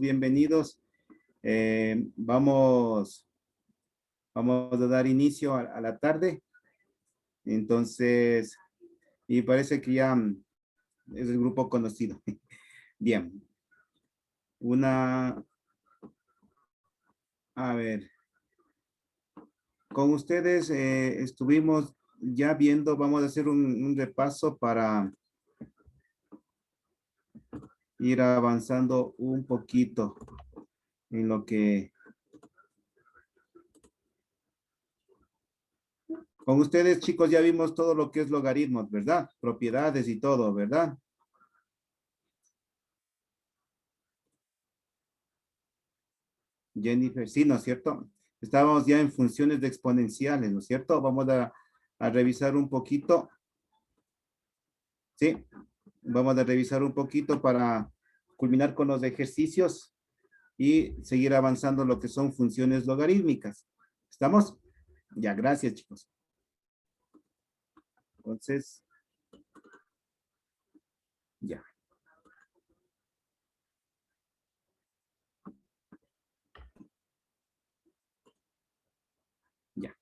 bienvenidos. Vamos a dar inicio a la tarde. Entonces, y parece que ya es el grupo conocido. Bien. A ver. Con ustedes estuvimos ya viendo, vamos a hacer un repaso para ir avanzando un poquito en lo que... Con ustedes, chicos, ya vimos todo lo que es logaritmos, ¿verdad? Propiedades y todo, ¿verdad? Jennifer, sí, ¿no es cierto? Estábamos ya en funciones de exponenciales, ¿no es cierto? Vamos a revisar un poquito. Sí, vamos a revisar un poquito para culminar con los ejercicios y seguir avanzando en lo que son funciones logarítmicas. ¿Estamos? Ya, gracias, chicos. Entonces, ya. Ya.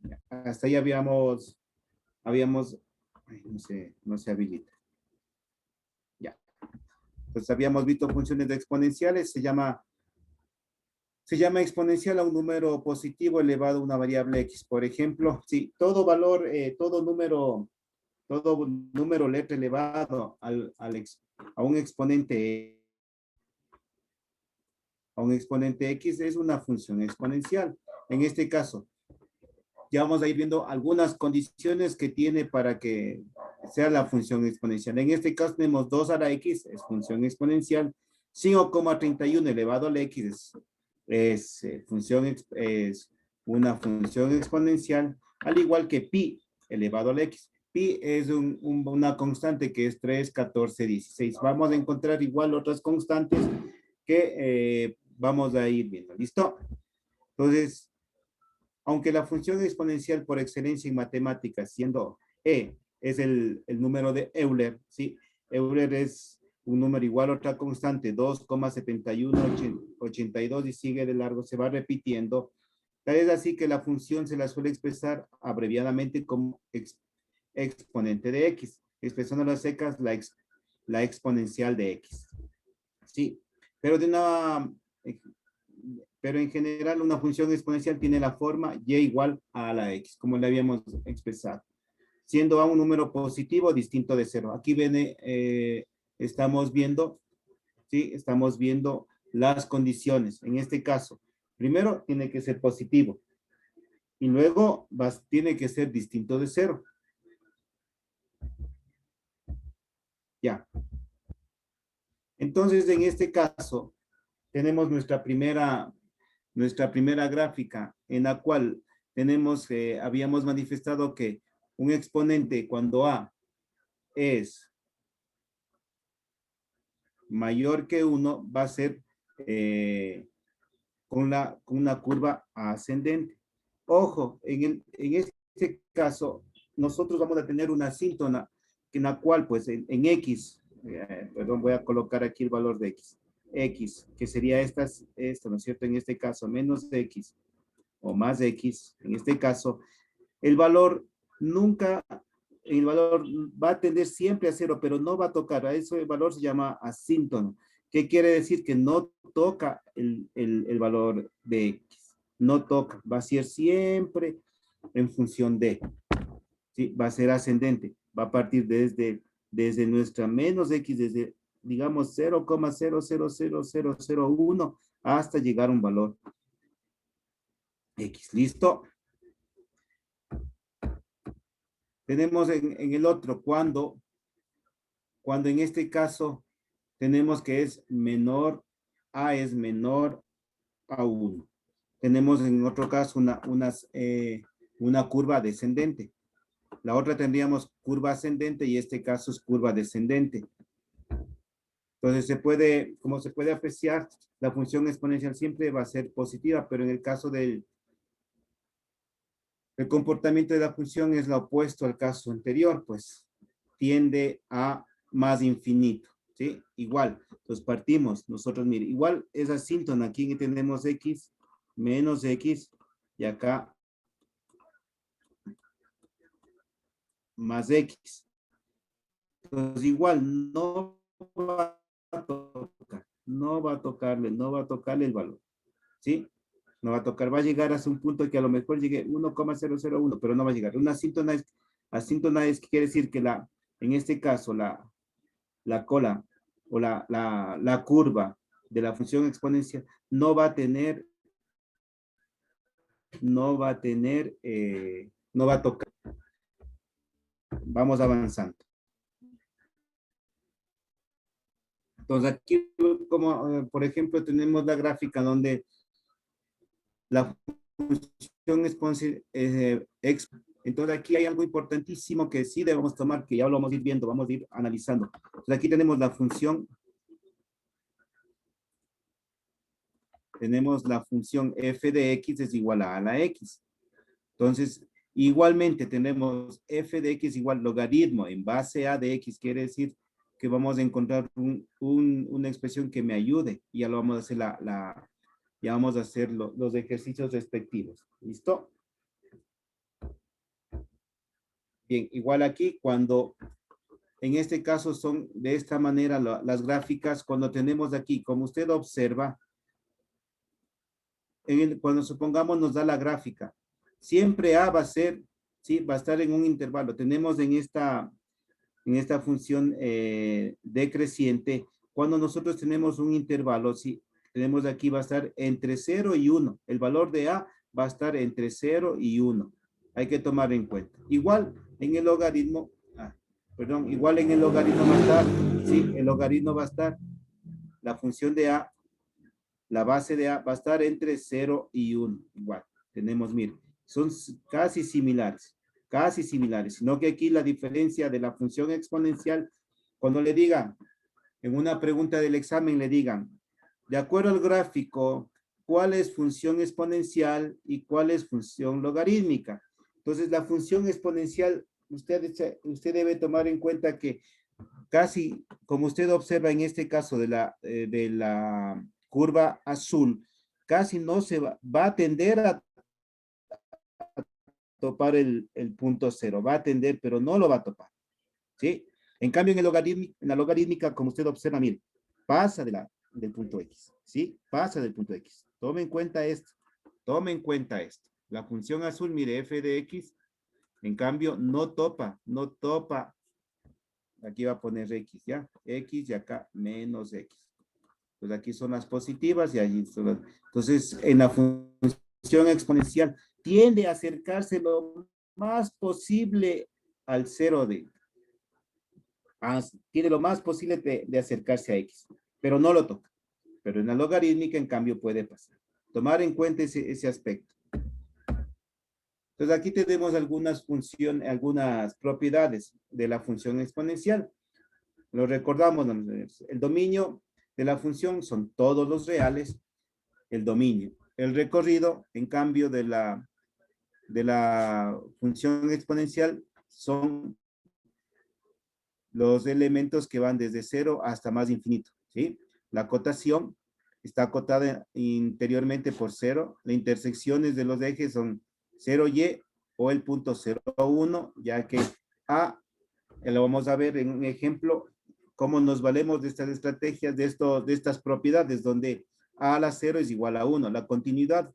Ya. Hasta ahí habíamos, ay, no se habilita. Ya. Entonces habíamos visto funciones de exponenciales, se llama exponencial a un número positivo elevado a una variable x. Por ejemplo, si todo valor, todo número letra elevado a un exponente x es una función exponencial. En este caso, ya vamos a ir viendo algunas condiciones que tiene para que sea la función exponencial. En este caso tenemos 2 a la x, es función exponencial. 5,31 elevado a la x es una función exponencial, al igual que pi elevado a la x. Pi es una constante que es 3, 14, 16. Vamos a encontrar igual otras constantes que vamos a ir viendo. ¿Listo? Entonces, aunque la función exponencial por excelencia en matemáticas, siendo e, es el número de Euler, ¿sí? Euler es un número igual a otra constante, 2,7182 y sigue de largo, se va repitiendo. Tal es así que la función se la suele expresar abreviadamente como exponente de x, expresando a las secas la exponencial de x. Sí, pero en general una función exponencial tiene la forma y igual a la x, como le habíamos expresado, siendo a un número positivo distinto de cero. Aquí viene, estamos viendo, ¿sí? Estamos viendo las condiciones. En este caso, primero tiene que ser positivo y luego tiene que ser distinto de cero. Ya. Entonces, en este caso, tenemos nuestra primera gráfica en la cual habíamos manifestado que un exponente cuando a es mayor que 1 va a ser con una curva ascendente. Ojo, en este caso, nosotros vamos a tener una asíntona en la cual, pues, en x, perdón, voy a colocar aquí el valor de x, que sería esto, ¿no es cierto? En este caso, menos x o más x, en este caso, el valor va a tender siempre a cero, pero no va a tocar. A eso el valor se llama asíntono. ¿Qué quiere decir? Que no toca el valor de x. No toca. Va a ser siempre en función de. ¿Sí? Va a ser ascendente. Va a partir desde nuestra menos x, desde, digamos, 0,000001 hasta llegar a un valor x. ¿Listo? Tenemos en el otro, cuando en este caso tenemos que es menor a a 1. Tenemos en otro caso una curva descendente. La otra tendríamos curva ascendente y este caso es curva descendente. Entonces como se puede apreciar, la función exponencial siempre va a ser positiva, pero en el caso el comportamiento de la función es lo opuesto al caso anterior, pues tiende a más infinito, ¿sí? Igual, entonces partimos nosotros, mire, igual es asíntona, aquí tenemos X menos X y acá más X. Entonces igual no va a tocar, no va a tocarle el valor, ¿sí? No va a tocar, va a llegar hasta un punto que a lo mejor llegue 1,001, pero no va a llegar. Una asíntona es que quiere decir que en este caso, la cola o la curva de la función exponencial no va a tener, no va a tocar. Vamos avanzando. Entonces aquí, como por ejemplo, tenemos la gráfica donde la función exponencial, entonces aquí hay algo importantísimo que sí debemos tomar, que ya lo vamos a ir viendo, vamos a ir analizando. Entonces aquí tenemos la función, f de x es igual a la x. Entonces, igualmente tenemos f de x igual logaritmo en base a de x, quiere decir que vamos a encontrar una expresión que me ayude, y ya lo vamos a hacer ya vamos a hacer los ejercicios respectivos. ¿Listo? Bien, igual aquí cuando, en este caso son de esta manera las gráficas, cuando tenemos aquí, como usted observa, cuando supongamos nos da la gráfica, siempre A va a ser, ¿sí? Va a estar en un intervalo. Tenemos en esta función decreciente, cuando nosotros tenemos un intervalo, ¿sí? Tenemos aquí va a estar entre 0 y 1. El valor de A va a estar entre 0 y 1. Hay que tomar en cuenta. Igual en el logaritmo, igual en el logaritmo va a estar, ¿sí? El logaritmo va a estar, la función de A, la base de A va a estar entre 0 y 1. Igual, tenemos, mire, son casi similares, sino que aquí la diferencia de la función exponencial, cuando le digan, en una pregunta del examen le digan, de acuerdo al gráfico, ¿cuál es función exponencial y cuál es función logarítmica? Entonces, la función exponencial, usted debe tomar en cuenta que casi, como usted observa en este caso de la curva azul, casi no se va a tender a topar el punto cero, va a tender, pero no lo va a topar, ¿sí? En cambio, en la logarítmica, como usted observa, mire, pasa del punto X, ¿sí? Pasa del punto X. Tome en cuenta esto, tome en cuenta esto. La función azul, mire, f de X, en cambio, no topa, aquí va a poner X, ¿ya? X y acá menos X. Pues aquí son las positivas y allí son las... Entonces, en la función exponencial, tiende a acercarse lo más posible al cero tiene lo más posible de acercarse a X, pero no lo toca. Pero en la logarítmica, en cambio, puede pasar. Tomar en cuenta ese aspecto. Entonces, aquí tenemos algunas propiedades de la función exponencial. Lo recordamos, el dominio de la función son todos los reales, el dominio. El recorrido, en cambio, de la función exponencial son los elementos que van desde 0 hasta más infinito, ¿sí? La acotación está acotada interiormente por 0. Las intersecciones de los ejes son 0y o el punto 0,1, ya que A, lo vamos a ver en un ejemplo, cómo nos valemos de estas estrategias, de estas propiedades, donde A a la 0 es igual a 1. La continuidad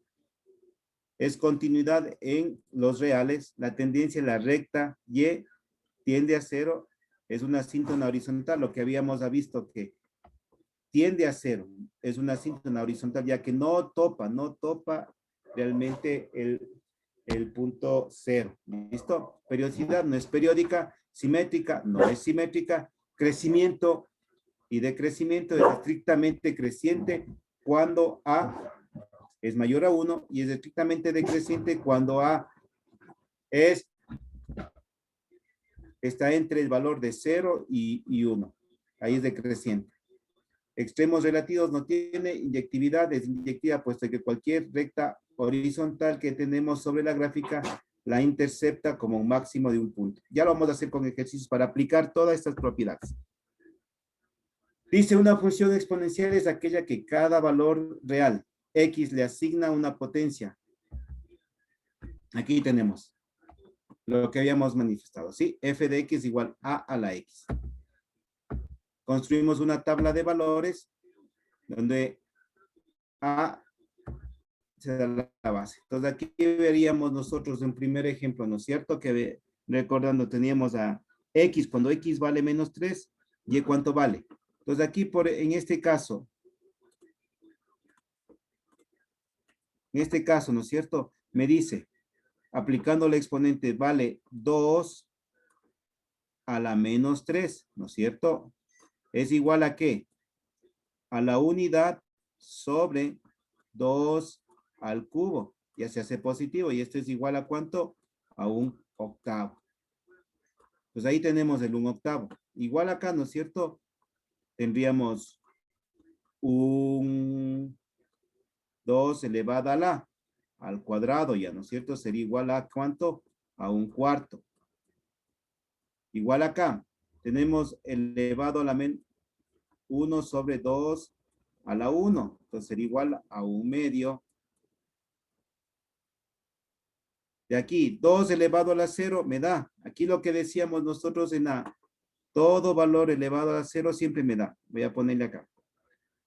es continuidad en los reales. La tendencia, la recta Y, tiende a 0, es una asíntona horizontal, lo que habíamos visto que tiende a 0, es una asíntona horizontal, ya que no topa realmente el punto 0. ¿Listo? Periodicidad no es periódica, simétrica no es simétrica, crecimiento y decrecimiento es estrictamente creciente cuando A es mayor a 1 y es estrictamente decreciente cuando A está entre el valor de 0 y 1. Ahí es decreciente. Extremos relativos no tiene inyectividad, es inyectiva puesto que cualquier recta horizontal que tenemos sobre la gráfica la intercepta como un máximo de un punto. Ya lo vamos a hacer con ejercicios para aplicar todas estas propiedades. Dice una función exponencial es aquella que cada valor real, x, le asigna una potencia. Aquí tenemos lo que habíamos manifestado, ¿sí? F de x igual a la x. Construimos una tabla de valores donde a se da la base. Entonces aquí veríamos nosotros un primer ejemplo, ¿no es cierto? Que recordando teníamos a x, cuando x vale menos 3, y cuánto vale. Entonces aquí en este caso, ¿no es cierto? Me dice, aplicando el exponente, vale 2 a la menos 3, ¿no es cierto? ¿Es igual a qué? A la unidad sobre 2 al cubo. Ya se hace positivo. Y esto es igual a ¿cuánto? A un octavo. Pues ahí tenemos el 1/8. Igual acá, ¿no es cierto? Tendríamos un 2 elevado a la al cuadrado, ya, ¿no es cierto? Sería igual a ¿cuánto? A 1/4. Igual acá, tenemos elevado a la 1 sobre 2 a la 1. Entonces sería igual a 1/2. De aquí, 2 elevado a la 0 me da. Aquí lo que decíamos nosotros en la, todo valor elevado a la 0 siempre me da. Voy a ponerle acá.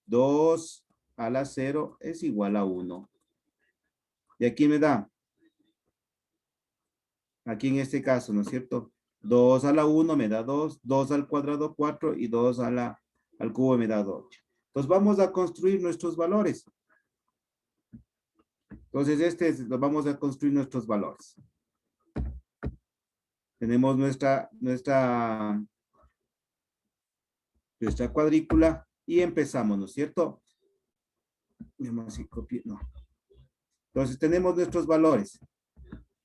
2 a la 0 es igual a 1. Y aquí me da, aquí en este caso, ¿no es cierto? 2 a la 1 me da 2, 2 al cuadrado 4 y 2 al cubo me da 8. Entonces vamos a construir nuestros valores. Entonces vamos a construir nuestros valores. Tenemos nuestra cuadrícula y empezamos, ¿no es cierto? No. Entonces tenemos nuestros valores.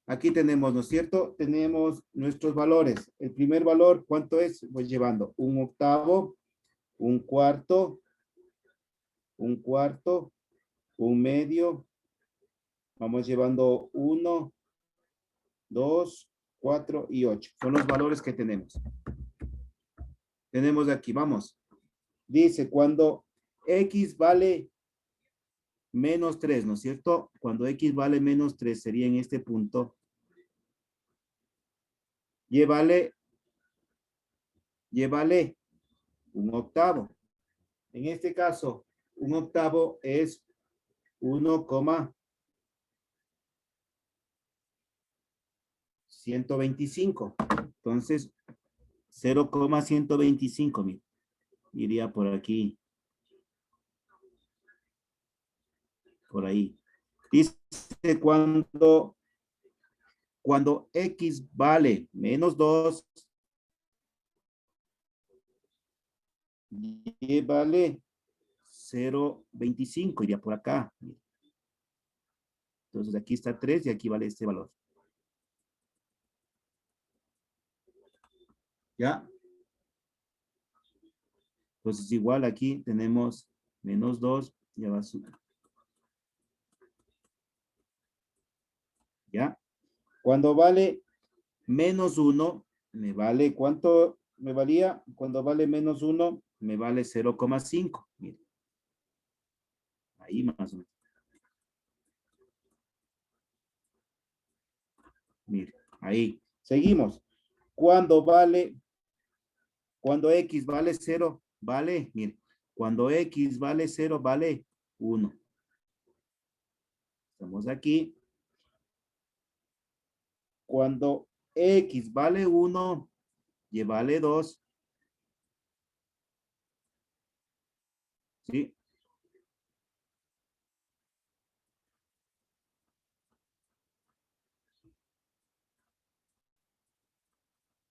Aquí tenemos, ¿no es cierto? Tenemos nuestros valores. El primer valor, ¿cuánto es? Voy llevando 1/8, 1/4, 1/4, 1/2. Vamos llevando 1, 2, 4 y 8. Son los valores que tenemos. Tenemos aquí, vamos. Dice, cuando x vale menos 3, ¿no es cierto? Cuando x vale menos 3 sería en este punto. Llévale 1/8. En este caso, 1/8 es 1,125. Entonces, 0,125 iría por aquí. Por ahí. Dice cuando x vale menos 2, y vale 0,25, iría por acá. Entonces aquí está 3 y aquí vale este valor. ¿Ya? Entonces igual aquí tenemos menos 2, ya va a subir. ¿Ya? Cuando vale menos 1, me vale, ¿cuánto me valía? Cuando vale menos 1, me vale 0,5. Mire. Ahí más o menos. Mire, ahí. Seguimos. Cuando x vale 0, vale, mire. Cuando x vale 0, vale 1. Estamos aquí. Cuando x vale 1, y vale 2. ¿Sí?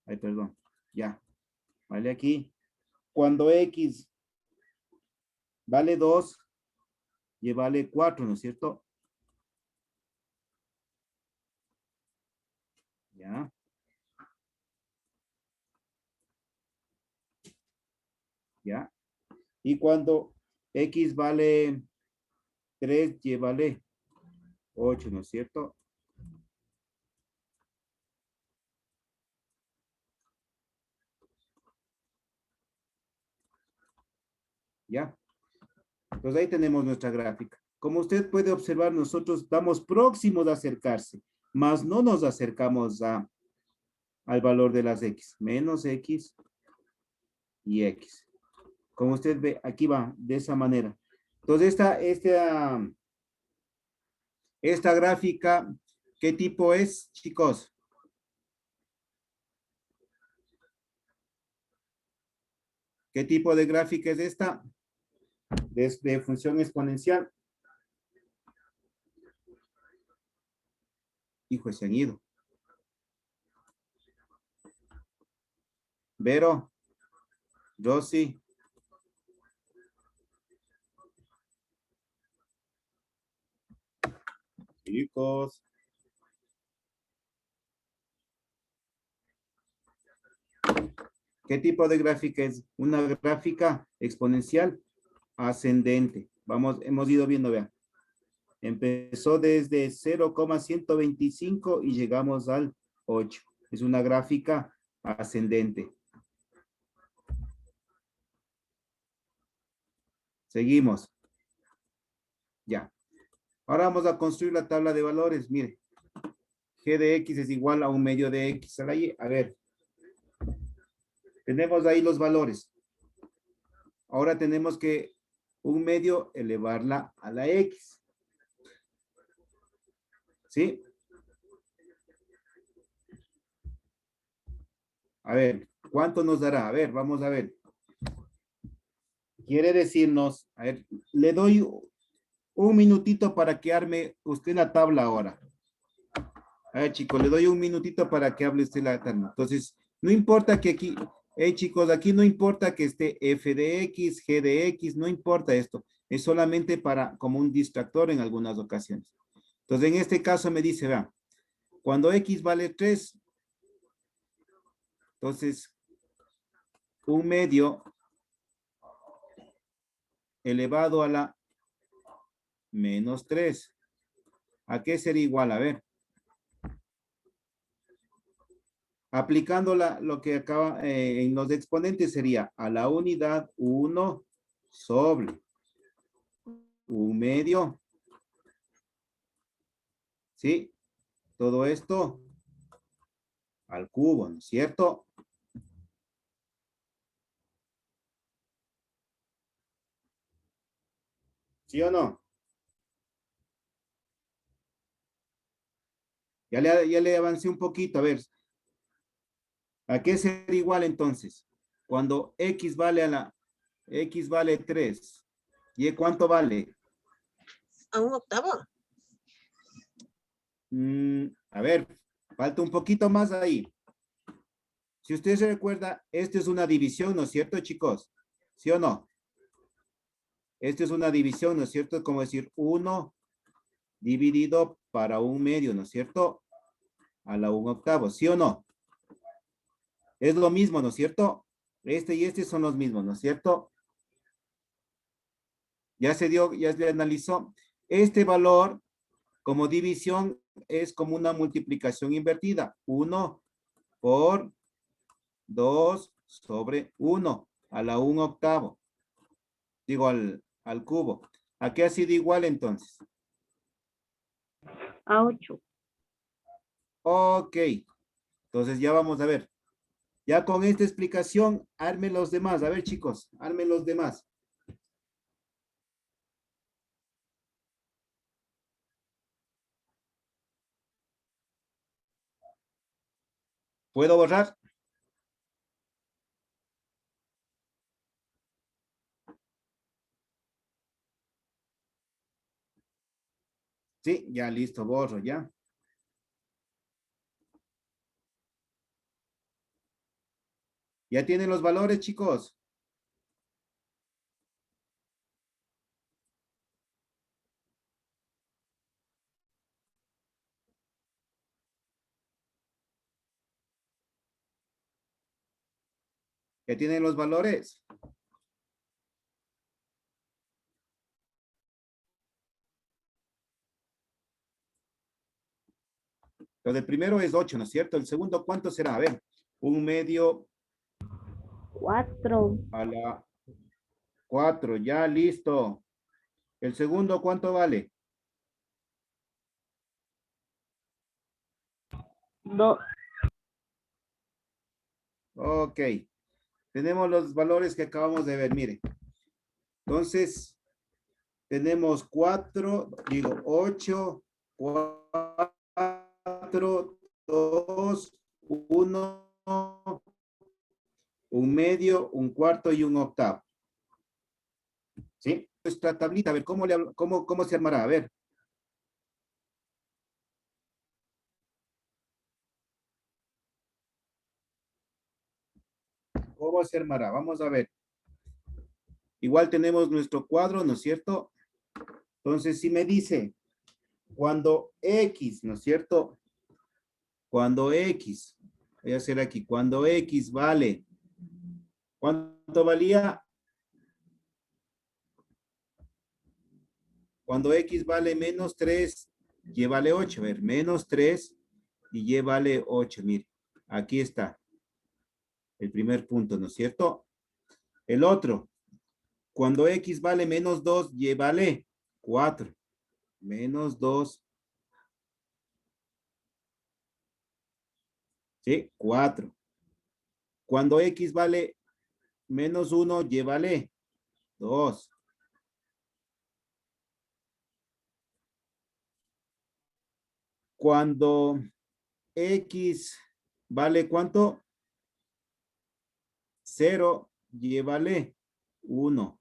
Ay, perdón. Ya. Vale aquí. Cuando x vale 2, y vale 4, ¿no es cierto? Ya. Ya. Y cuando x vale 3, y vale 8, ¿no es cierto? ¿ya? Entonces ahí tenemos nuestra gráfica. Como usted puede observar, nosotros estamos próximos a acercarse, mas no nos acercamos al valor de las X, menos X y X. Como usted ve, aquí va de esa manera. Entonces esta gráfica, ¿qué tipo es, chicos? ¿Qué tipo de gráfica es esta? De función exponencial. Hijo, se han ido. Vero, Rosy. Chicos. ¿Qué tipo de gráfica es? Una gráfica exponencial ascendente. Vamos, hemos ido viendo, vean. Empezó desde 0,125 y llegamos al 8. Es una gráfica ascendente. Seguimos. Ya. Ahora vamos a construir la tabla de valores. Mire. G de X es igual a 1/2 de X a la Y. A ver. Tenemos ahí los valores. Ahora tenemos que 1/2 elevarla a la X. ¿Sí? A ver, ¿cuánto nos dará? A ver, vamos a ver. Quiere decirnos, a ver, le doy un minutito para que arme usted la tabla ahora. A ver, chicos, le doy un minutito para que hable usted la tabla. Entonces, no importa que aquí, chicos, aquí no importa que esté f de x, g de x, no importa esto. Es solamente para, como un distractor en algunas ocasiones. Entonces, en este caso me dice, vea, cuando x vale 3, entonces, 1/2 elevado a la menos 3. ¿A qué sería igual? A ver. Aplicando lo que acaba en los exponentes sería a la unidad 1 sobre 1/2. ¿Sí? Todo esto al cubo, ¿no es cierto? ¿Sí o no? Ya le avancé un poquito, a ver. ¿A qué sería igual entonces? Cuando x vale 3. ¿Y cuánto vale? A 1/8. A ver, falta un poquito más ahí. Si usted se recuerda, esta es una división, ¿no es cierto, chicos? ¿Sí o no? Esta es una división, ¿no es cierto? Como decir 1 dividido para 1/2, ¿no es cierto? A la 1/8, ¿sí o no? Es lo mismo, ¿no es cierto? Este y este son los mismos, ¿no es cierto? Ya se dio, ya se analizó. Este valor como división es como una multiplicación invertida. 1 por 2 sobre 1 a la 1/8. Digo al cubo. ¿A qué ha sido igual entonces? A 8. Ok. Entonces ya vamos a ver. Ya con esta explicación, armen los demás. A ver, chicos, armen los demás. ¿Puedo borrar? Sí, ya listo, borro, ya. ¿Ya tienen los valores, chicos? ¿Ya tienen los valores? Lo del primero es 8, ¿no es cierto? El segundo, ¿cuánto será? A ver, 1/2 4. a la 4, ya listo. ¿El segundo cuánto vale? 2. Ok. Tenemos los valores que acabamos de ver, mire. Entonces, tenemos 4, digo 8, 4, 2, 1, un medio, un cuarto y un octavo. ¿Sí? Nuestra tablita, a ver, ¿cómo se armará? A ver. ¿Cómo se armará? Vamos a ver. Igual tenemos nuestro cuadro, ¿no es cierto? Entonces, si me dice, cuando X, ¿no es cierto? Cuando X, voy a hacer aquí, cuando X vale, ¿cuánto valía? Cuando X vale menos 3, Y vale 8. A ver, menos 3 y Y vale 8. Mire, aquí está. El primer punto, ¿no es cierto? El otro, cuando X vale menos 2, Y vale 4. Menos 2. ¿Sí? 4. Cuando X vale menos 1, Y vale 2. Cuando X vale ¿cuánto? 0, Y vale 1.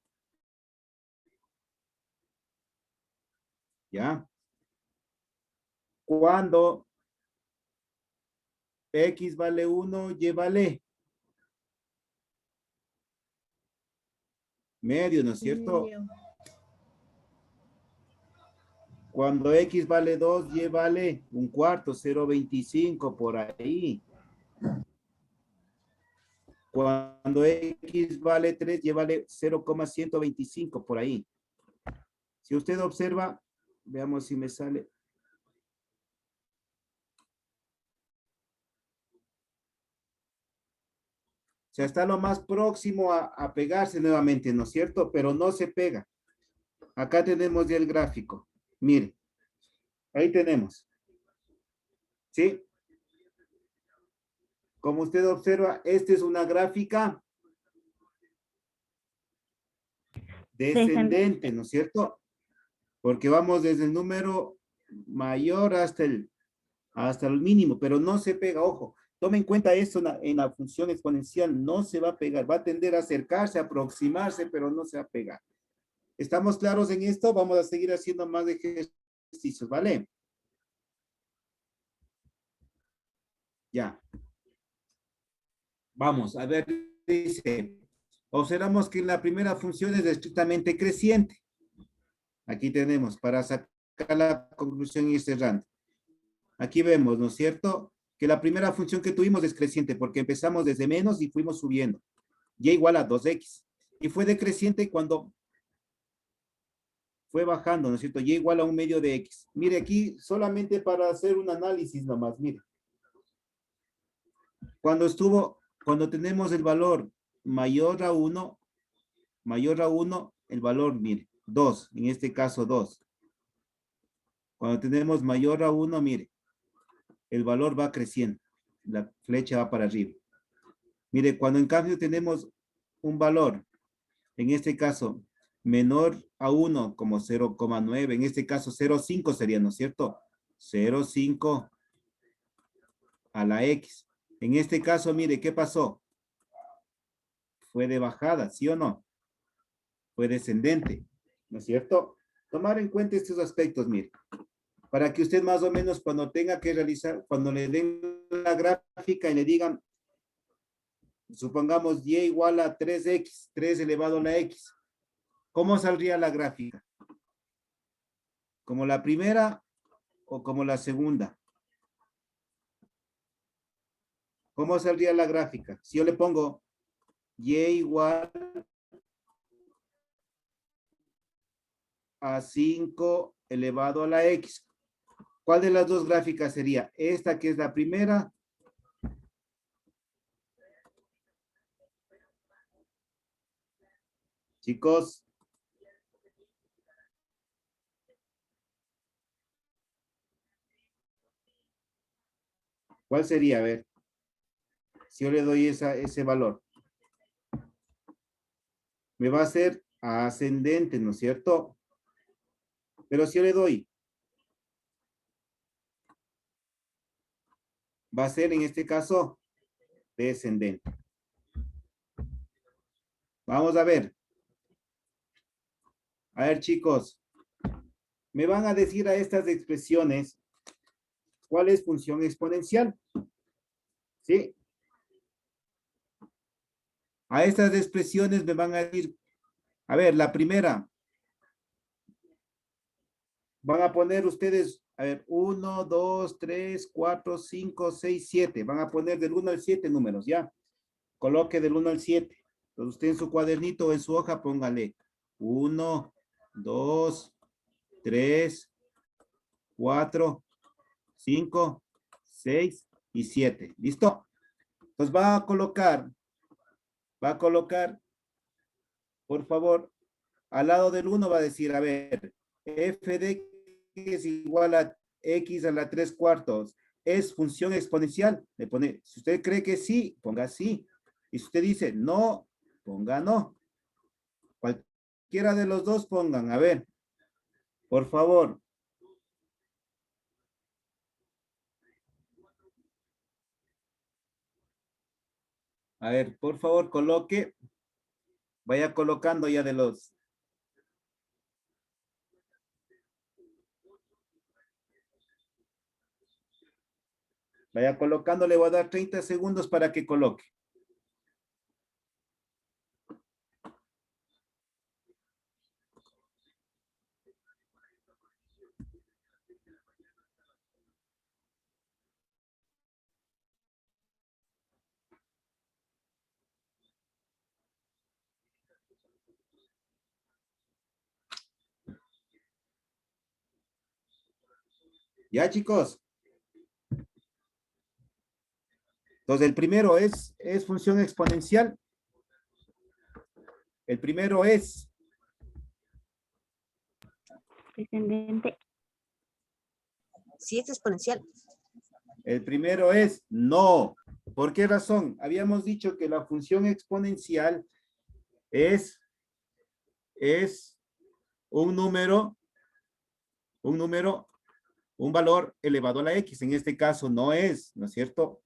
¿Ya? Cuando X vale 1, Y vale medio, ¿no es cierto? Cuando X vale 2, Y vale un cuarto, 0,25 por ahí. Cuando X vale 3, Y vale 0,125 por ahí. Si usted observa, veamos si me sale. O sea, está lo más próximo a pegarse nuevamente, ¿no es cierto? Pero no se pega. Acá tenemos ya el gráfico. Mire, ahí tenemos. ¿Sí? Como usted observa, esta es una gráfica descendente, ¿no es cierto? Porque vamos desde el número mayor hasta el mínimo, pero no se pega, ojo. Tome en cuenta esto en la función exponencial, no se va a pegar, va a tender a acercarse, a aproximarse, pero no se va a pegar. ¿Estamos claros en esto? Vamos a seguir haciendo más ejercicios, ¿vale? Ya. Vamos, a ver, dice, observamos que la primera función es estrictamente creciente. Aquí tenemos, para sacar la conclusión y ir cerrando. Aquí vemos, ¿no es cierto? Que la primera función que tuvimos es creciente, porque empezamos desde menos y fuimos subiendo. Y igual a 2x. Y fue decreciente cuando fue bajando, ¿no es cierto? Y igual a un medio de x. Mire aquí, solamente para hacer un análisis nomás, mire. Cuando tenemos el valor mayor a 1, el valor, mire, 2, en este caso 2. Cuando tenemos mayor a 1, mire, el valor va creciendo, la flecha va para arriba. Mire, cuando en cambio tenemos un valor, en este caso, menor a 1, como 0,9, en este caso 0,5 sería, ¿no es cierto? 0,5 a la X. En este caso, mire, ¿qué pasó? Fue de bajada, ¿sí o no? Fue descendente, ¿no es cierto? Tomar en cuenta estos aspectos, mire, para que usted más o menos cuando tenga que realizar, cuando le den la gráfica y le digan, supongamos y igual a 3x, 3 elevado a la x, ¿cómo saldría la gráfica? ¿Como la primera o como la segunda? ¿Cómo saldría la gráfica? Si yo le pongo y igual a 5 elevado a la x, ¿cuál de las dos gráficas sería? ¿Esta que es la primera? Chicos. ¿Cuál sería? A ver. Si yo le doy ese valor. Me va a ser ascendente, ¿no es cierto? Pero si yo le doy, va a ser en este caso descendente. Vamos a ver. A ver, chicos. Me van a decir a estas expresiones cuál es función exponencial. ¿Sí? A estas expresiones me van a decir, a ver, la primera. Van a poner ustedes, a ver, 1, 2, 3, 4, 5, 6, 7. Van a poner del 1 al 7 números, ¿ya? Coloque del 1 al 7. Entonces usted en su cuadernito o en su hoja póngale 1, 2, 3, 4, 5, 6 y 7. ¿Listo? Entonces va a colocar, por favor, al lado del 1 va a decir, a ver, f de x es igual a x a la 3 cuartos. ¿Es función exponencial? Le pone, si usted cree que sí, ponga sí. Y si usted dice no, ponga no. Cualquiera de los dos pongan, a ver, por favor. A ver, por favor, coloque. Vaya colocando ya de los. Vaya colocando, le voy a dar 30 segundos para que coloque. Ya, chicos. Entonces, el primero es función exponencial. El primero es Descendente. Sí, es exponencial. El primero es no. ¿Por qué razón? Habíamos dicho que la función exponencial es un número, un valor elevado a la x. En este caso no es, ¿no es cierto?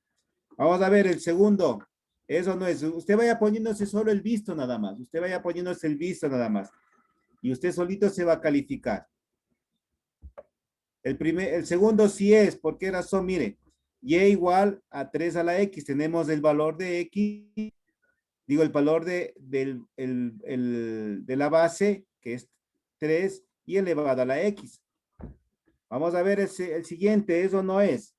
Vamos a ver el segundo. Eso no es. Usted vaya poniéndose solo el visto nada más. Usted vaya poniéndose el visto nada más. Y usted solito se va a calificar. El segundo sí es. ¿Por qué razón? Mire, y igual a 3 a la x. Tenemos el valor de x, digo, el valor de la base, que es 3, y elevado a la x. Vamos a ver el siguiente. Eso no es.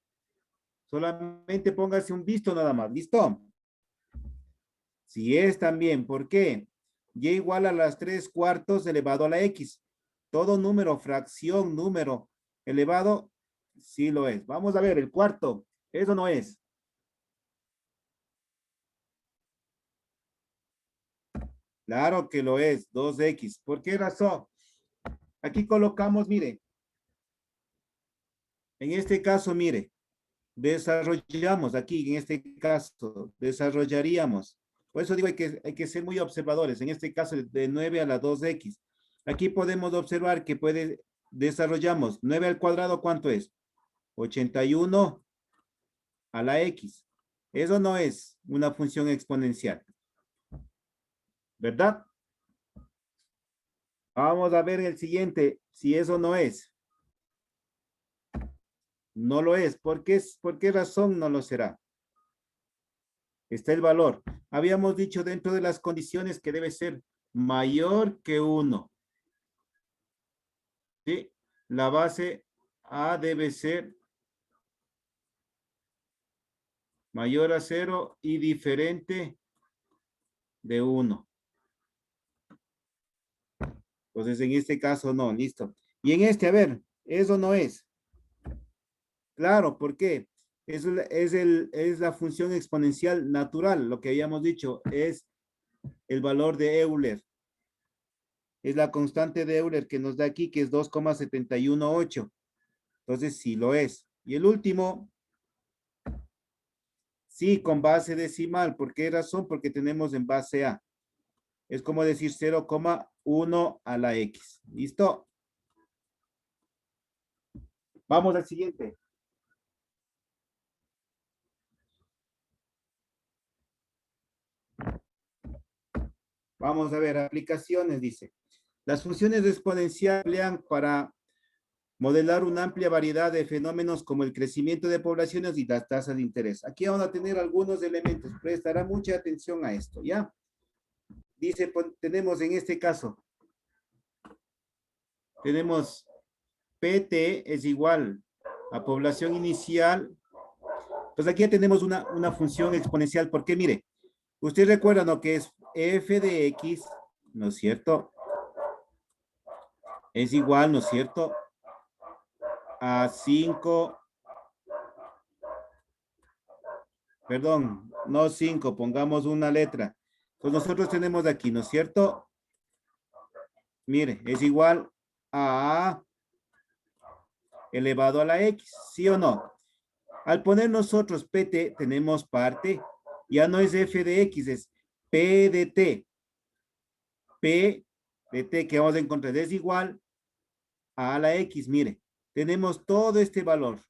Solamente póngase un visto nada más. ¿Listo? Si es también. ¿Por qué? Y igual a las 3 cuartos elevado a la x. Todo número, fracción, número elevado, sí lo es. Vamos a ver el cuarto. Eso no es. Claro que lo es, 2x. ¿Por qué razón? Aquí colocamos, mire. En este caso, mire. Desarrollamos aquí, en este caso, desarrollaríamos. Por eso digo, hay que ser muy observadores. En este caso, de 9 a la 2x. Aquí podemos observar que desarrollamos 9 al cuadrado, ¿cuánto es? 81 a la x. Eso no es una función exponencial. ¿Verdad? Vamos a ver el siguiente, si eso no es. No lo es. ¿Por qué razón no lo será? Está el valor. Habíamos dicho dentro de las condiciones que debe ser mayor que 1. ¿Sí? La base A debe ser mayor a 0 y diferente de 1. Entonces, en este caso no, listo. Y en este, a ver, eso no es. Claro, ¿por qué? Es la función exponencial natural, lo que habíamos dicho, es el valor de Euler. es la constante de Euler que nos da aquí, que es 2,718. Entonces, sí lo es. Y el último, sí, con base decimal. ¿Por qué razón? Porque tenemos en base A. Es como decir 0,1 a la X. ¿Listo? Vamos al siguiente. Vamos a ver, aplicaciones, dice. Las funciones de exponencial emplean para modelar una amplia variedad de fenómenos como el crecimiento de poblaciones y las tasas de interés. Aquí vamos a tener algunos elementos. Prestará mucha atención a esto, ¿ya? Dice, tenemos en este caso, tenemos PT es igual a población inicial. Pues aquí ya tenemos una función exponencial, porque mire, usted recuerda, ¿no? Que es f de x, ¿no es cierto? Es igual, ¿no es cierto? A 5, perdón, no 5, pongamos una letra. Pues nosotros tenemos aquí, ¿no es cierto? Mire, es igual a elevado a la x, ¿sí o no? Al poner nosotros PT, tenemos parte, ya no es f de x, es p de t. P de t que vamos a encontrar es igual a la x, mire. Tenemos todo este valor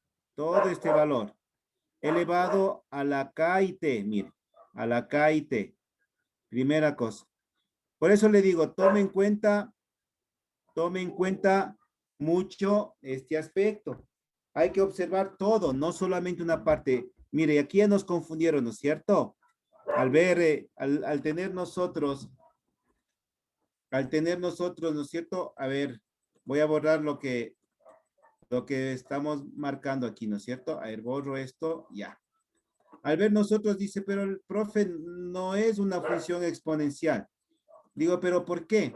elevado a la k y t, mire, a la k y t. Primera cosa. Por eso le digo, tome en cuenta mucho este aspecto. Hay que observar todo, no solamente una parte. Mire, aquí ya nos confundieron, ¿no es cierto? Al ver, al tener nosotros, ¿no es cierto? A ver, voy a borrar lo que estamos marcando aquí, ¿no es cierto? A ver, borro esto, ya. Al ver nosotros dice, pero el profe no es una función exponencial. Digo, ¿pero por qué?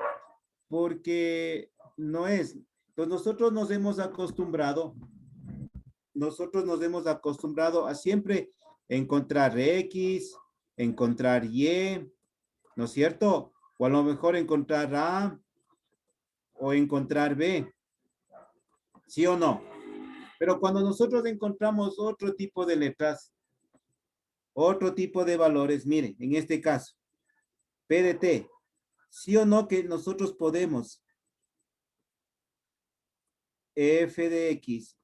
Porque no es. Entonces nosotros nos hemos acostumbrado a siempre encontrar X, encontrar Y, ¿no es cierto? O a lo mejor encontrar A o encontrar B. ¿Sí o no? Pero cuando nosotros encontramos otro tipo de letras, otro tipo de valores, mire, en este caso, P de T, ¿sí o no que nosotros podemos f de x,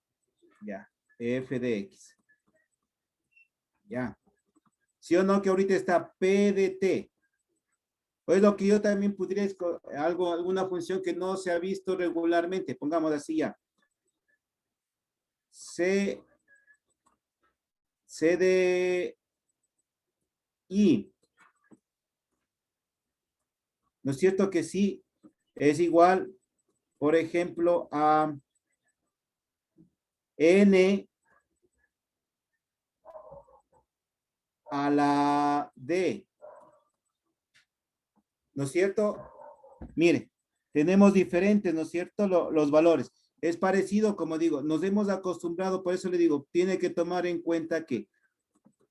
ya, f de x, ya. ¿Sí o no que ahorita está P de T? Pues lo que yo también podría alguna función que no se ha visto regularmente, pongamos así ya. C de I. ¿No es cierto que sí? Es igual, por ejemplo, a N a la D. ¿No es cierto? Mire, tenemos diferentes, ¿no es cierto? Los valores. Es parecido, como digo, nos hemos acostumbrado, por eso le digo, tiene que tomar en cuenta que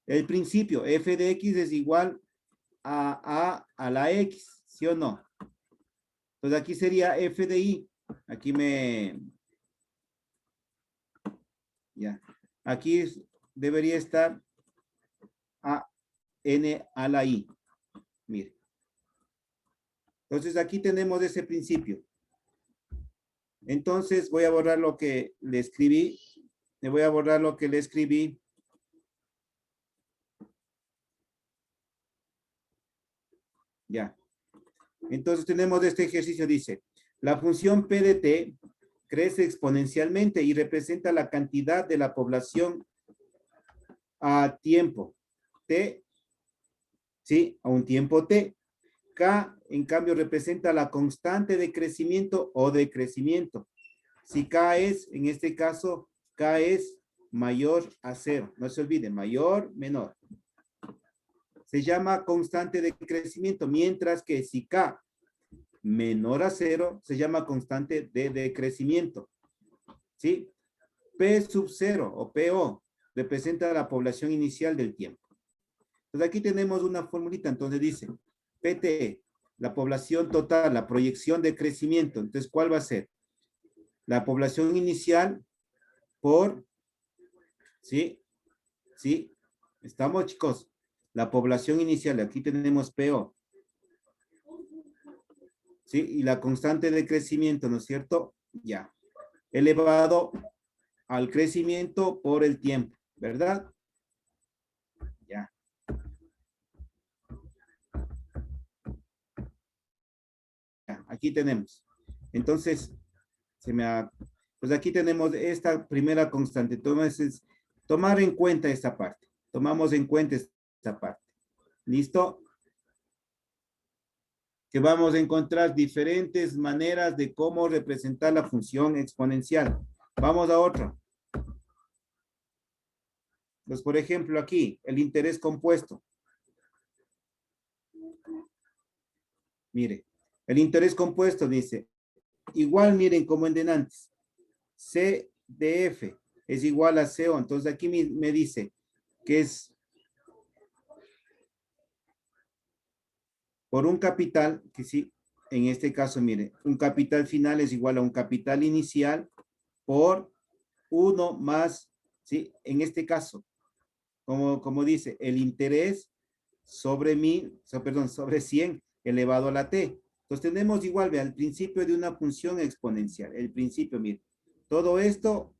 el principio, f de x es igual a la x, ¿sí o no? Entonces aquí sería f de y. Aquí ya. Aquí debería estar a n a la i. Mire. Entonces aquí tenemos ese principio. Entonces voy a borrar lo que le escribí. Le voy a borrar lo que le escribí. Ya. Entonces tenemos este ejercicio, dice, la función P de T crece exponencialmente y representa la cantidad de la población a tiempo T, ¿sí? A un tiempo T. K, en cambio, representa la constante de crecimiento o decrecimiento. Si K es, en este caso, K es mayor a 0. No se olvide, mayor, menor. Se llama constante de crecimiento, mientras que si K menor a 0, se llama constante de decrecimiento. ¿Sí? P sub 0 o PO representa la población inicial del tiempo. Entonces aquí tenemos una formulita, entonces dice, PT la población total, la proyección de crecimiento. Entonces, ¿cuál va a ser? La población inicial por, ¿sí? ¿Sí? ¿Estamos, chicos? La población inicial, aquí tenemos PO. ¿Sí? Y la constante de crecimiento, ¿no es cierto? Ya. Elevado al crecimiento por el tiempo, ¿verdad? Ya. Aquí tenemos. Entonces, pues aquí tenemos esta primera constante. Entonces, tomar en cuenta esta parte. Tomamos en cuenta esta parte. ¿Listo? Que vamos a encontrar diferentes maneras de cómo representar la función exponencial. Vamos a otra. Pues, por ejemplo, aquí, el interés compuesto. Mire, el interés compuesto dice, igual miren como en denantes, C de F es igual a CO. Entonces aquí me dice que es por un capital, que sí, en este caso, mire, un capital final es igual a un capital inicial por 1 más, sí, en este caso, como dice, el interés sobre sobre 100 elevado a la t. Entonces tenemos igual, ve, al principio de una función exponencial. El principio, mire, todo esto,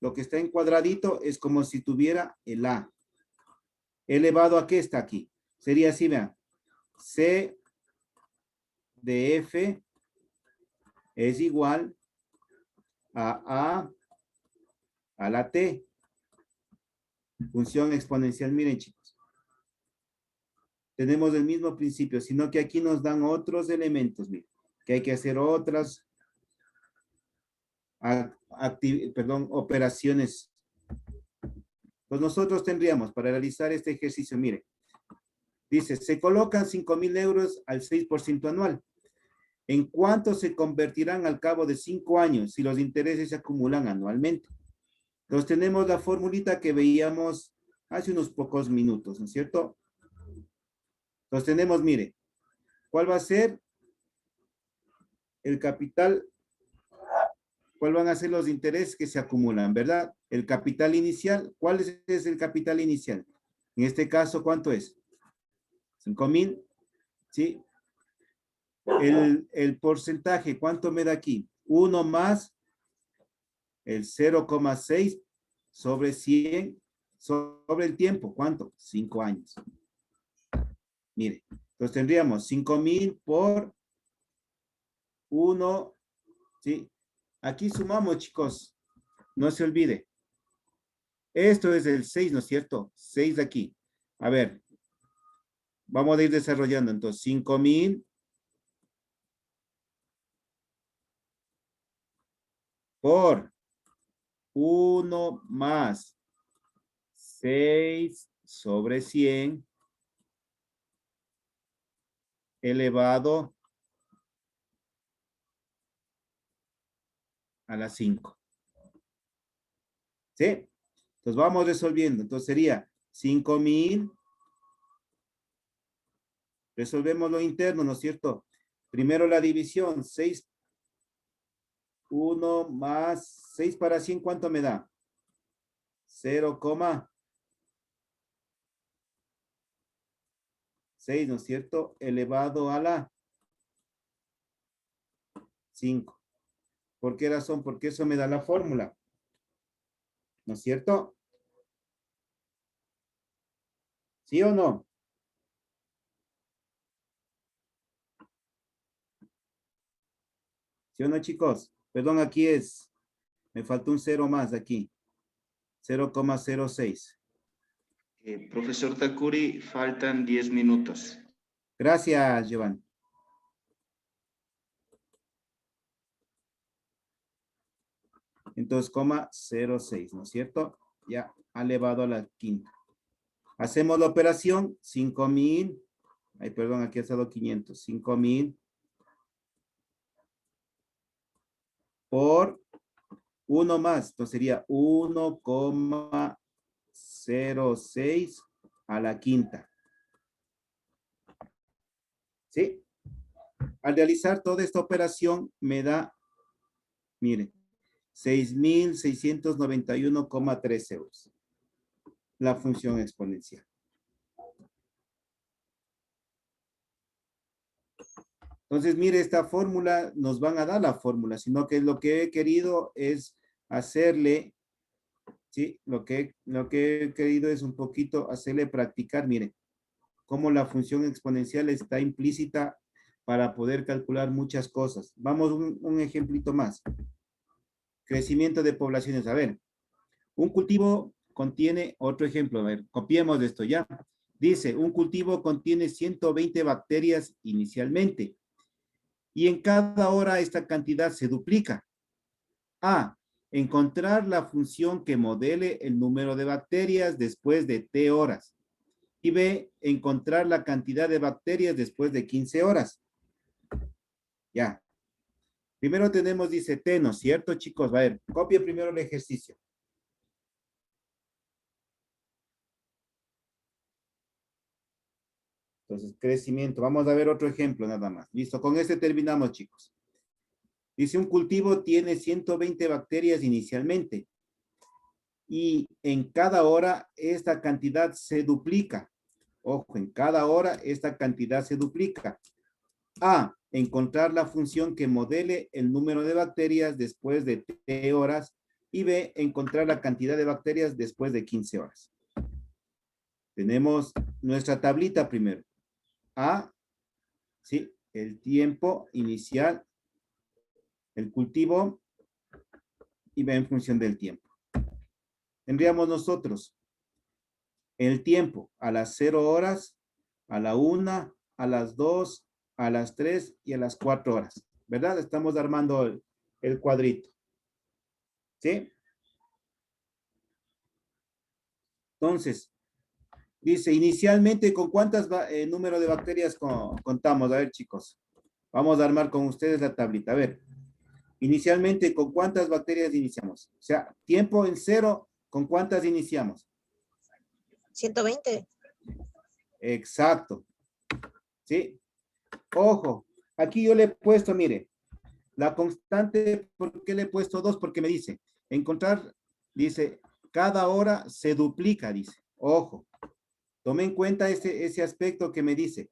lo que está en cuadradito, es como si tuviera el a. Elevado a qué está aquí. Sería así, vean. C de f es igual a la t. Función exponencial, miren, chicos. Tenemos el mismo principio, sino que aquí nos dan otros elementos, miren, que hay que hacer otras operaciones. Pues nosotros tendríamos para realizar este ejercicio, mire, dice, se colocan 5,000 euros al 6% anual. ¿En cuánto se convertirán al cabo de 5 años si los intereses se acumulan anualmente? Entonces tenemos la formulita que veíamos hace unos pocos minutos, ¿no es cierto? Entonces tenemos, mire, ¿cuál va a ser el capital? ¿Cuál van a ser los intereses que se acumulan, verdad? El capital inicial, ¿cuál es el capital inicial? En este caso, ¿cuánto es? 5,000, ¿sí? El porcentaje, ¿cuánto me da aquí? 1 más el 0,6 sobre 100 sobre el tiempo. ¿Cuánto? 5 años. Mire, entonces tendríamos 5,000 por 1, ¿sí? Aquí sumamos, chicos. No se olvide. Esto es el 6, ¿no es cierto? 6 de aquí. A ver, vamos a ir desarrollando. Entonces, 5,000 por 1 más 6 sobre 100 elevado a la 5. ¿Sí? Entonces vamos resolviendo. Entonces sería 5,000. Resolvemos lo interno, ¿no es cierto? Primero la división. 6, 1 más 6 para 100, ¿cuánto me da? 0,6, ¿no es cierto? Elevado a la 5. ¿Por qué razón? Porque eso me da la fórmula. ¿No es cierto? ¿Sí o no? ¿Sí o no, chicos? Perdón, aquí me faltó un 0 más aquí. 0,06. Profesor Takuri, faltan 10 minutos. Gracias, Giovanni. Entonces, 0,06, ¿no es cierto? Ya, elevado a la quinta. Hacemos la operación, 5,000. Ay, perdón, aquí ha estado 500. 5,000 por 1 más. Entonces sería 1,06 a la quinta. ¿Sí? Al realizar toda esta operación me da, miren, 6.691,3 euros. La función exponencial. Entonces, mire, esta fórmula, nos van a dar la fórmula, sino que lo que he querido es hacerle, ¿sí? Lo que he querido es un poquito hacerle practicar, mire, cómo la función exponencial está implícita para poder calcular muchas cosas. Vamos un ejemplito más. Crecimiento de poblaciones. A ver, un cultivo contiene, otro ejemplo, a ver, copiemos esto ya. Dice, un cultivo contiene 120 bacterias inicialmente. Y en cada hora esta cantidad se duplica. A, encontrar la función que modele el número de bacterias después de T horas. Y B, encontrar la cantidad de bacterias después de 15 horas. Ya. Primero tenemos, dice T, ¿no es cierto, chicos? A ver, copie primero el ejercicio. Entonces, crecimiento. Vamos a ver otro ejemplo nada más. Listo, con este terminamos, chicos. Dice, un cultivo tiene 120 bacterias inicialmente. Y en cada hora esta cantidad se duplica. Ojo, en cada hora esta cantidad se duplica. A, encontrar la función que modele el número de bacterias después de T horas. Y B, encontrar la cantidad de bacterias después de 15 horas. Tenemos nuestra tablita primero. A, ¿sí? El tiempo inicial, el cultivo, y B en función del tiempo. Tendríamos nosotros el tiempo a las 0 horas, a la 1, a las 2, a las 3 y a las 4 horas. ¿Verdad? Estamos armando el cuadrito. ¿Sí? Entonces, dice, inicialmente, ¿con cuántas número de bacterias contamos? A ver, chicos. Vamos a armar con ustedes la tablita. A ver, inicialmente, ¿con cuántas bacterias iniciamos? O sea, tiempo en 0, ¿con cuántas iniciamos? 120. Exacto. ¿Sí? Ojo, aquí yo le he puesto, mire, la constante, ¿por qué le he puesto 2? Porque me dice, encontrar, dice, cada hora se duplica, dice. Ojo, tome en cuenta ese aspecto que me dice,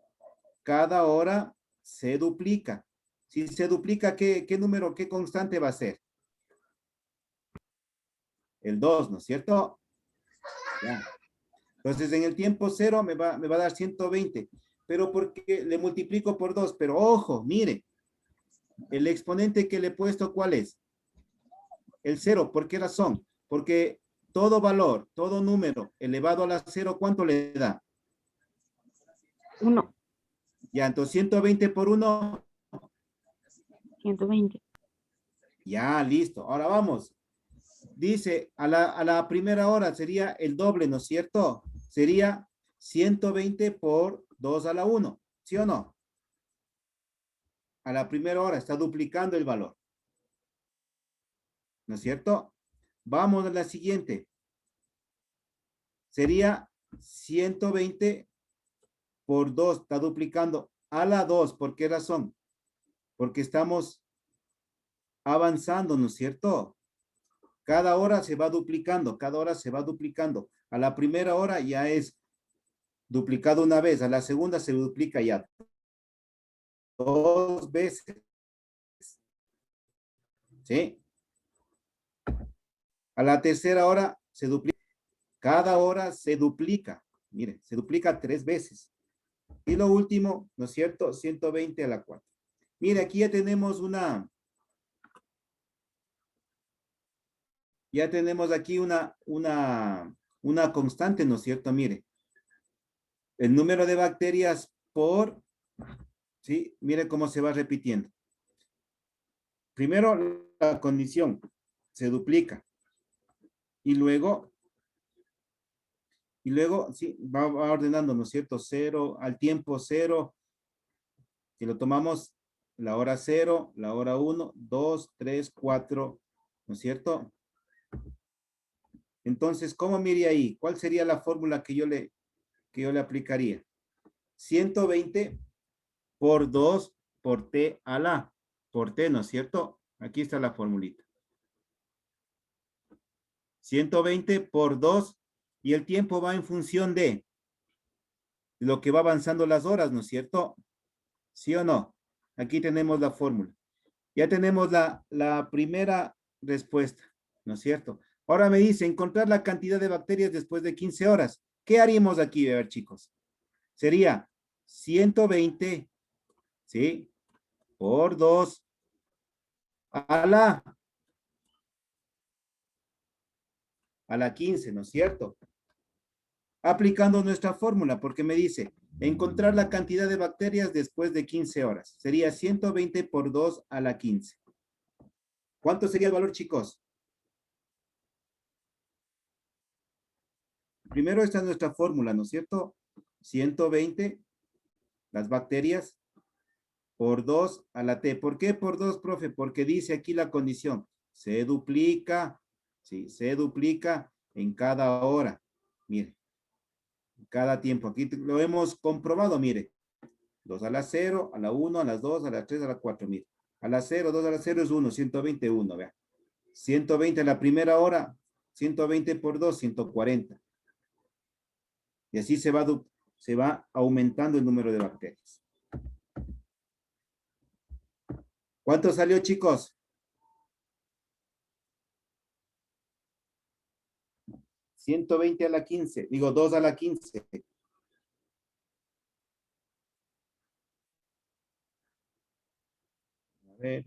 cada hora se duplica. Si se duplica, ¿qué número, qué constante va a ser? El 2, ¿no es cierto? Ya. Entonces, en el tiempo 0 me va a dar 120, pero porque le multiplico por 2, pero ojo, mire, el exponente que le he puesto, ¿cuál es? El 0, ¿por qué razón? Porque todo valor, todo número elevado a la 0, ¿cuánto le da? 1, Ya, entonces 120 por 1. 120. Ya, listo. Ahora vamos. Dice, a la primera hora sería el doble, ¿no es cierto? Sería 120 por 2 a la 1, ¿sí o no? A la primera hora está duplicando el valor. ¿No es cierto? Vamos a la siguiente. Sería 120 por 2, está duplicando a la 2. ¿Por qué razón? Porque estamos avanzando, ¿no es cierto? Cada hora se va duplicando, cada hora se va duplicando. A la primera hora ya es duplicado una vez, a la segunda se duplica ya 2 veces. ¿Sí? A la tercera hora se duplica. Cada hora se duplica. Miren, se duplica 3 veces. Y lo último, ¿no es cierto? 120 a la 4. Mire, aquí ya tenemos aquí una constante, ¿no es cierto? Mire, el número de bacterias por, ¿sí? Mire cómo se va repitiendo. Primero, la condición se duplica. Y luego, sí, va ordenando, ¿no es cierto? 0, al tiempo 0, si lo tomamos la hora 0, la hora 1, 2, 3, 4, ¿no es cierto? Entonces, ¿cómo mire ahí? ¿Cuál sería la fórmula que yo le aplicaría? 120 por 2 por T a la, por T, ¿no es cierto? Aquí está la formulita. 120 por 2 y el tiempo va en función de lo que va avanzando las horas, ¿no es cierto? ¿Sí o no? Aquí tenemos la fórmula. Ya tenemos la primera respuesta, ¿no es cierto? Ahora me dice encontrar la cantidad de bacterias después de 15 horas. ¿Qué haríamos aquí? A ver, chicos. Sería 120, ¿sí? Por 2 a la 15, ¿no es cierto? Aplicando nuestra fórmula, porque me dice encontrar la cantidad de bacterias después de 15 horas. Sería 120 por 2 a la 15. ¿Cuánto sería el valor, chicos? Primero está nuestra fórmula, ¿no es cierto? 120, las bacterias, por 2 a la T. ¿Por qué por 2, profe? Porque dice aquí la condición. Se duplica, ¿sí? Se duplica en cada hora. Mire, cada tiempo. Aquí lo hemos comprobado, mire. 2 a la 0, a la 1, a las 2, a las 3, a la 4, mire. A la 0, 2 a la 0 es 1, 121, vea. 120 a la primera hora, 120 por 2, 140. Y así se va aumentando el número de bacterias. ¿Cuánto salió, chicos? 120 a la 15, digo 2 a la 15. A ver,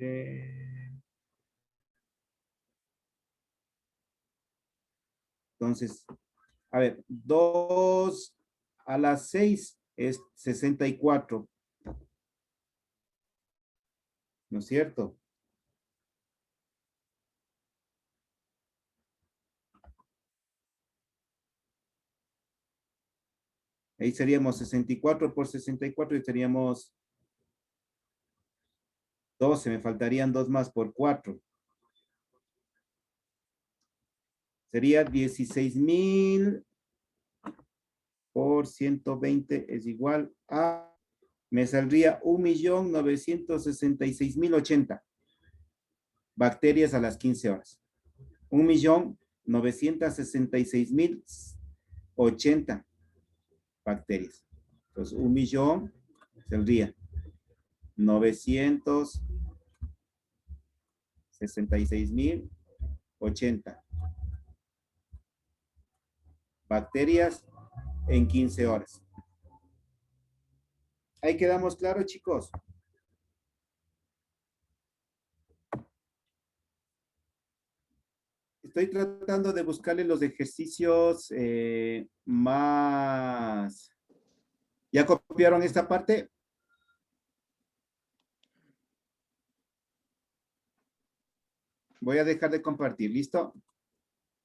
entonces, a ver, 2 a las 6 es 64. ¿No es cierto? Ahí seríamos 64 por 64 y seríamos 12, me faltarían 2 más por 4. Sería 16,000 por 120 es igual a, me saldría 1,966,080 bacterias a las 15 horas. 1,966,080 bacterias. Entonces, 1,000,000 saldría 966,080 bacterias en 15 horas. Ahí quedamos claros, chicos. Estoy tratando de buscarle los ejercicios más. ¿Ya copiaron esta parte? Voy a dejar de compartir, ¿listo?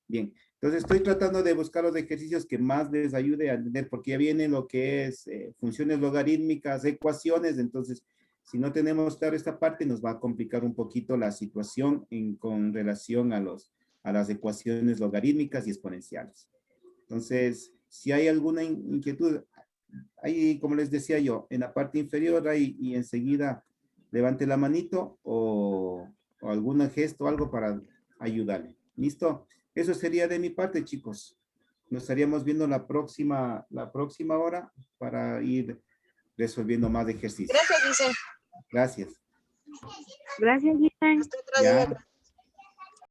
Bien, entonces estoy tratando de buscar los ejercicios que más les ayude a entender, porque ya viene lo que es funciones logarítmicas, ecuaciones, entonces si no tenemos claro esta parte nos va a complicar un poquito la situación con relación a las ecuaciones logarítmicas y exponenciales. Entonces, si hay alguna inquietud, ahí como les decía yo, en la parte inferior ahí y enseguida levante la manito o algún gesto o algo para ayudarle. ¿Listo? Eso sería de mi parte, chicos. Nos estaríamos viendo la próxima hora para ir resolviendo más ejercicios. Gracias, Giselle. Gracias. Gracias, Giselle. Hasta otro día. Ya.